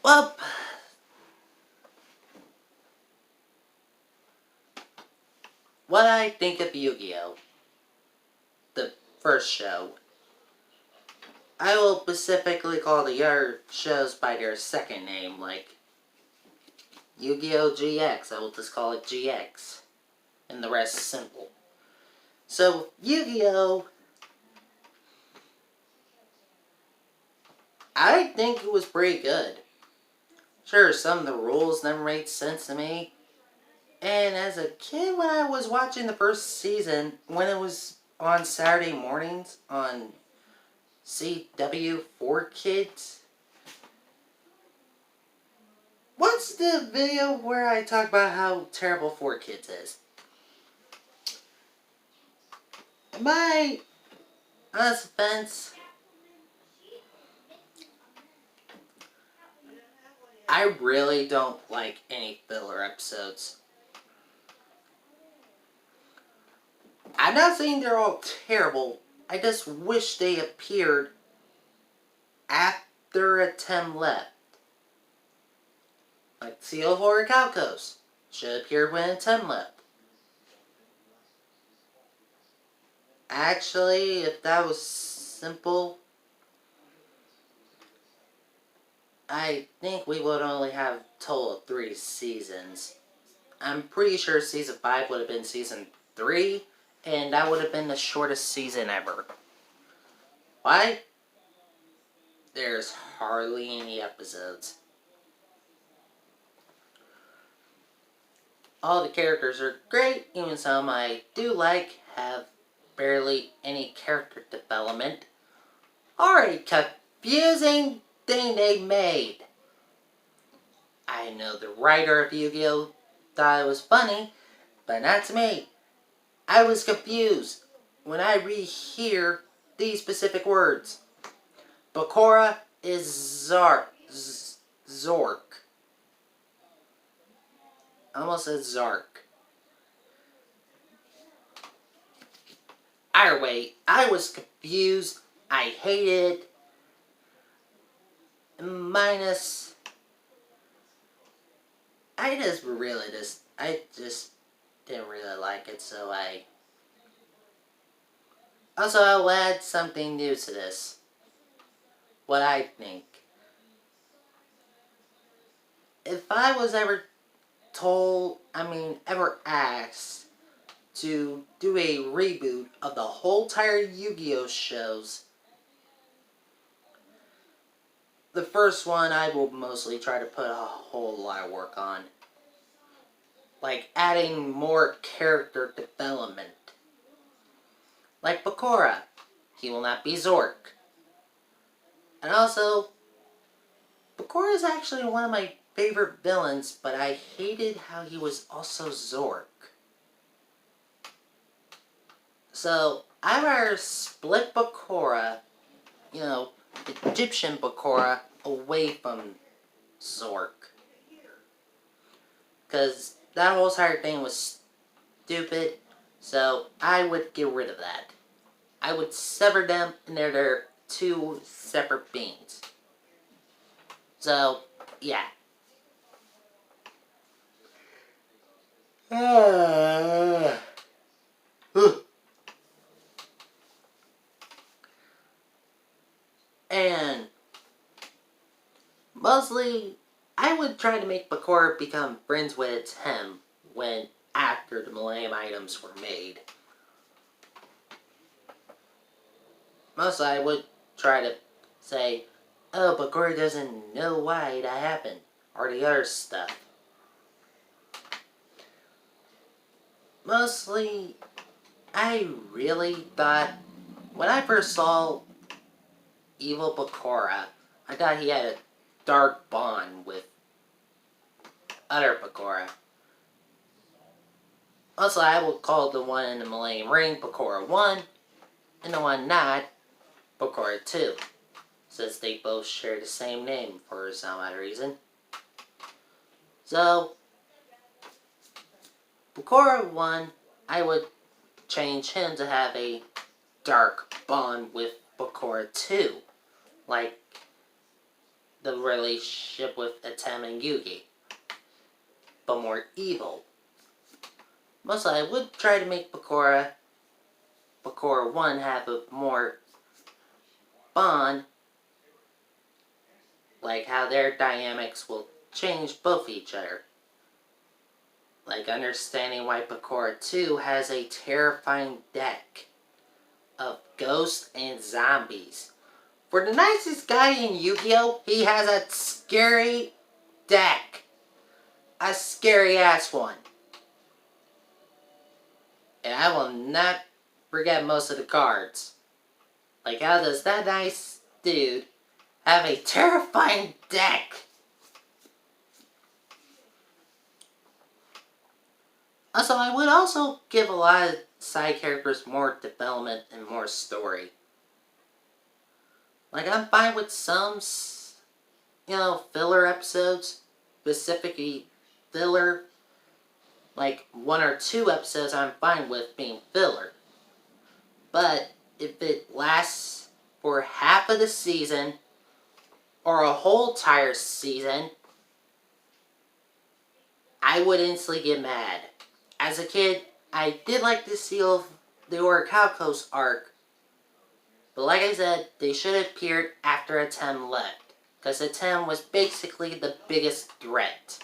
Well, what I think of Yu-Gi-Oh! The first show, I will specifically call the other shows by their second name, like Yu-Gi-Oh! GX. I will just call it GX. And the rest is simple. So, Yu-Gi-Oh! I think it was pretty good. Sure, some of the rules never made sense to me. And as a kid, when I was watching the first season, when it was on Saturday mornings on CW for Kids. What's the video where I talk about how terrible 4Kids is? My honest offense, I really don't like any filler episodes. I'm not saying they're all terrible. I just wish they appeared after a 10 left. Like Seal Horror Calcos. Should have appeared when a 10 left. Actually, if that was simple, I think we would only have a total of 3 seasons. I'm pretty sure season 5 would have been season 3, and that would have been the shortest season ever. Why? There's hardly any episodes. All the characters are great, even some I do like have barely any character development, or a confusing thing they made. I know the writer of Yu-Gi-Oh! Thought it was funny, but not to me. I was confused when I rehear these specific words. Bakura is Zork. I almost said Zark. Either way, I was confused. I hated it. Minus, I just didn't really like it, so Also, I'll add something new to this. What I think. If I was ever ever asked to do a reboot of the whole entire Yu-Gi-Oh! Shows, the first one I will mostly try to put a whole lot of work on. Like adding more character development. Like Bakura, he will not be Zork. And also, Bakura is actually one of my favorite villains, but I hated how he was also Zork. So, I'd rather split Bakura, Egyptian Bakura, away from Zork. Because that whole entire thing was stupid, so I would get rid of that. I would sever them, and they're two separate beings. So, yeah. And mostly, I would try to make Bakura become friends with him after the Millennium items were made. Mostly, I would try to say, oh, Bakura doesn't know why that happened, or the other stuff. Mostly, I really thought, when I first saw Evil Bakura, I thought he had a dark bond with other Bakura. Also, I will call the one in the Millennium Ring Bakura 1, and the one not Bakura 2, since they both share the same name for some odd reason. So, Bakura 1, I would change him to have a dark bond with Bakura 2. Like the relationship with Atem and Yugi, but more evil. Mostly, I would try to make Bakura 1 have a more bond, like how their dynamics will change both each other. Like understanding why Bakura 2 has a terrifying deck of ghosts and zombies. For the nicest guy in Yu-Gi-Oh, he has a scary deck. A scary ass one. And I will not forget most of the cards. Like, how does that nice dude have a terrifying deck? Also, I would also give a lot of side characters more development and more story. Like, I'm fine with some, filler episodes. Specifically, filler. Like, 1 or 2 episodes I'm fine with being filler. But, if it lasts for half of the season, or a whole entire season, I would instantly get mad. As a kid, I did like to see the Orichalcos arc. But like I said, they should have appeared after Atem left. Because Atem was basically the biggest threat.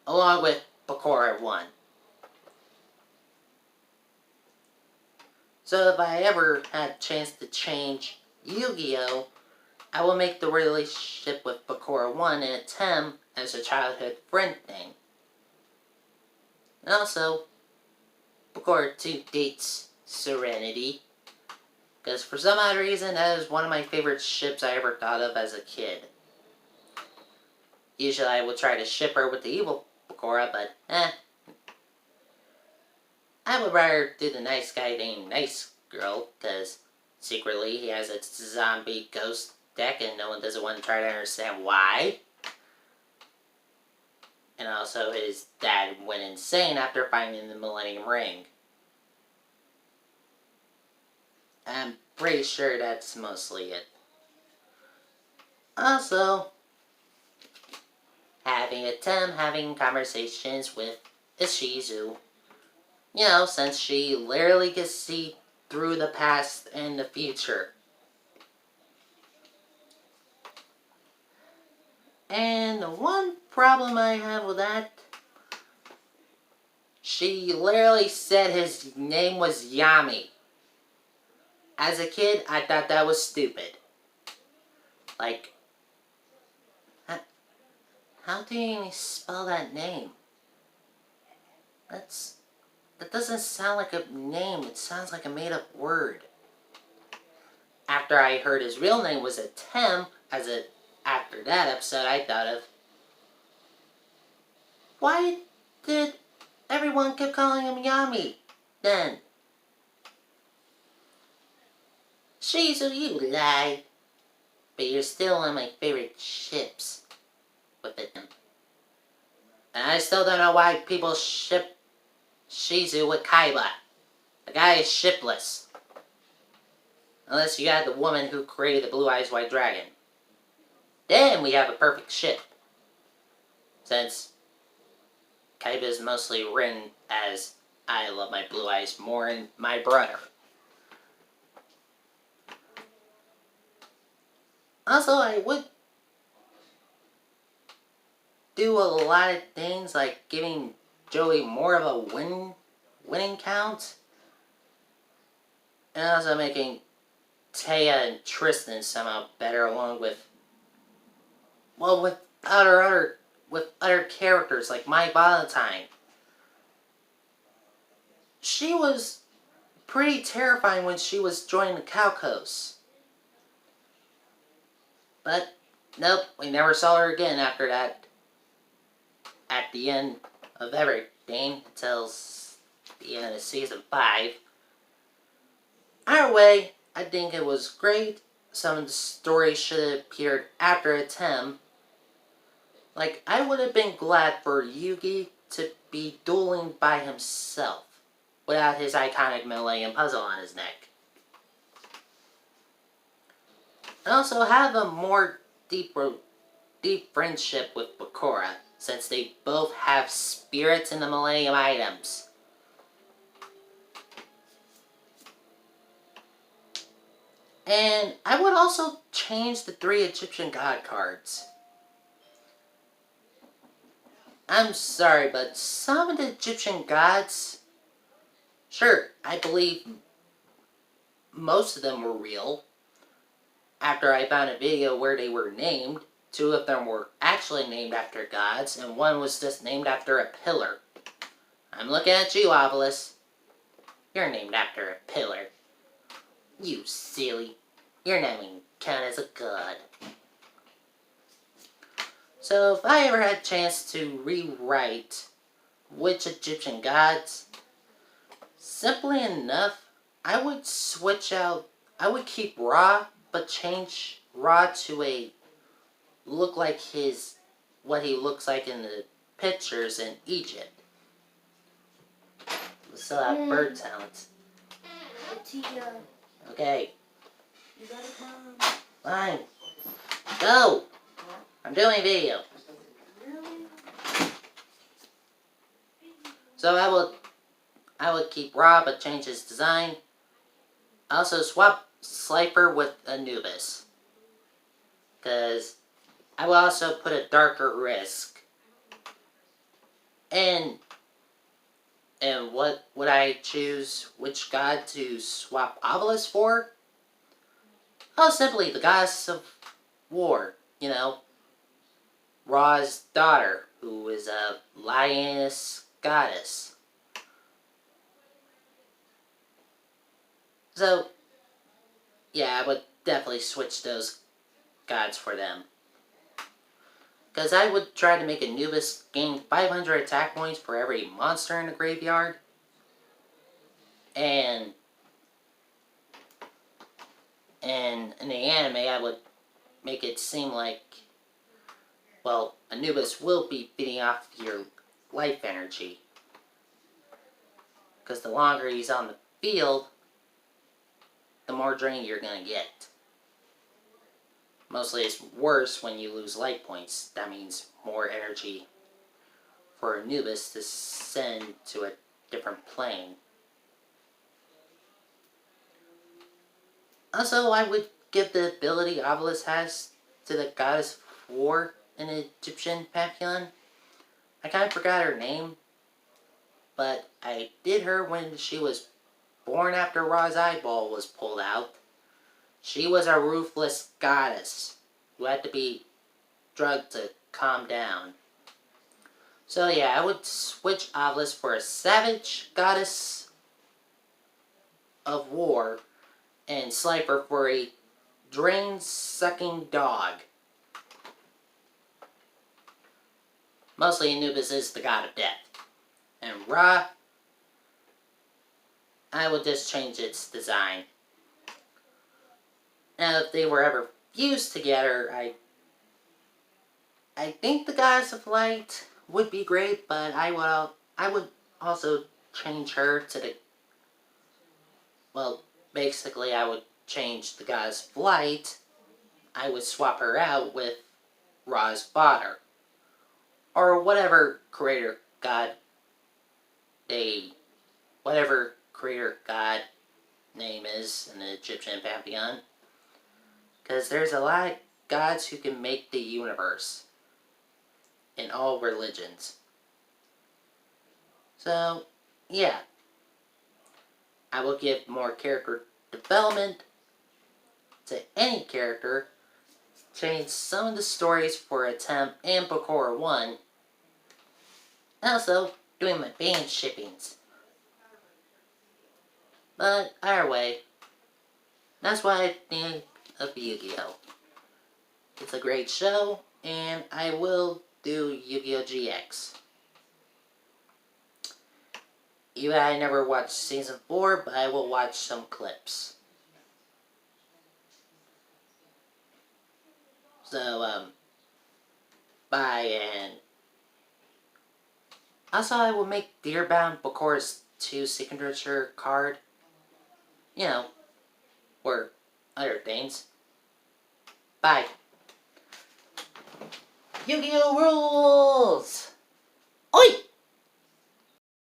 Along with Bakura 1. So if I ever had a chance to change Yu-Gi-Oh, I will make the relationship with Bakura 1 and Atem as a childhood friend thing. And also, Bakura 2 dates Serenity. Because for some odd reason, that is one of my favorite ships I ever thought of as a kid. Usually I would try to ship her with the evil Bakura, but I would rather do the nice guy named Nice Girl, because secretly he has a zombie ghost deck and no one doesn't want to try to understand why. And also his dad went insane after finding the Millennium Ring. I'm pretty sure that's mostly it. Also, having conversations with Ishizu. Since she literally can see through the past and the future. And the one problem I have with that, she literally said his name was Yami. As a kid, I thought that was stupid. Like, how do you even spell that name? That doesn't sound like a name, it sounds like a made-up word. After I heard his real name was Atem, after that episode, I thought of, why did everyone keep calling him Yami then? Shizu, you lie. But you're still one of my favorite ships with it. And I still don't know why people ship Shizu with Kaiba. The guy is shipless. Unless you had the woman who created the Blue Eyes White Dragon. Then we have a perfect ship. Since Kaiba is mostly written as I love my blue eyes more than my brother. Also, I would do a lot of things like giving Joey more of a winning count. And also making Taya and Tristan somehow better along with other characters like My Valentine. She was pretty terrifying when she was joining the Cowcos. But, nope, we never saw her again after that. At the end of everything, until the end of Season 5. Either way, I think it was great. Some of the stories should have appeared after Atem. Like, I would have been glad for Yugi to be dueling by himself, without his iconic Millennium Puzzle on his neck. And also have a more deep friendship with Bakura, since they both have spirits in the Millennium items. And I would also change the 3 Egyptian god cards. I'm sorry, but some of the Egyptian gods, sure, I believe most of them were real. After I found a video where they were named, 2 of them were actually named after gods, and 1 was just named after a pillar. I'm looking at you, Obelisk. You're named after a pillar. You silly. You're not even count as a god. So if I ever had a chance to rewrite which Egyptian gods, simply enough, I would keep Ra, but change Ra to a look like what he looks like in the pictures in Egypt. We still have bird talents. Okay. You gotta come. Fine. Go! I'm doing a video. So I would keep Ra, but change his design. Also swap Slifer with Anubis. Because I will also put a darker risk. And what would I choose which god to swap Obelisk for? Oh, simply the goddess of war, you know. Ra's daughter, who is a lioness goddess. So, yeah, I would definitely switch those gods for them. Because I would try to make Anubis gain 500 attack points for every monster in the graveyard. And in the anime, I would make it seem like, well, Anubis will be feeding off your life energy. Because the longer he's on the field, the more drained you're going to get. Mostly it's worse when you lose life points. That means more energy for Anubis to send to a different plane. Also, I would give the ability Obelisk has to the goddess of war in the Egyptian pantheon. I kind of forgot her name, but I did her when she was born after Ra's eyeball was pulled out. She was a ruthless goddess who had to be drugged to calm down. So yeah, I would switch Obelisk for a savage goddess of war and Slifer for a drain-sucking dog. Mostly Anubis is the god of death. And Ra, I would just change its design. Now, if they were ever fused together, I think the goddess of light would be great, but I would also change her to the, well, basically I would change the goddess of light. I would swap her out with Ra's father, or whatever creator god name is in the Egyptian pantheon. Because there's a lot of gods who can make the universe in all religions. So, yeah. I will give more character development to any character, change some of the stories for Attempt and Bakura 1, and also doing my band shippings. But either way, that's why I think of Yu-Gi-Oh! It's a great show, and I will do Yu-Gi-Oh! GX. Even I never watched Season 4, but I will watch some clips. So, bye, and also I will make Deerbound Bakura's 2 signature card. You know, or other things. Bye. Yu-Gi-Oh rules! Oi!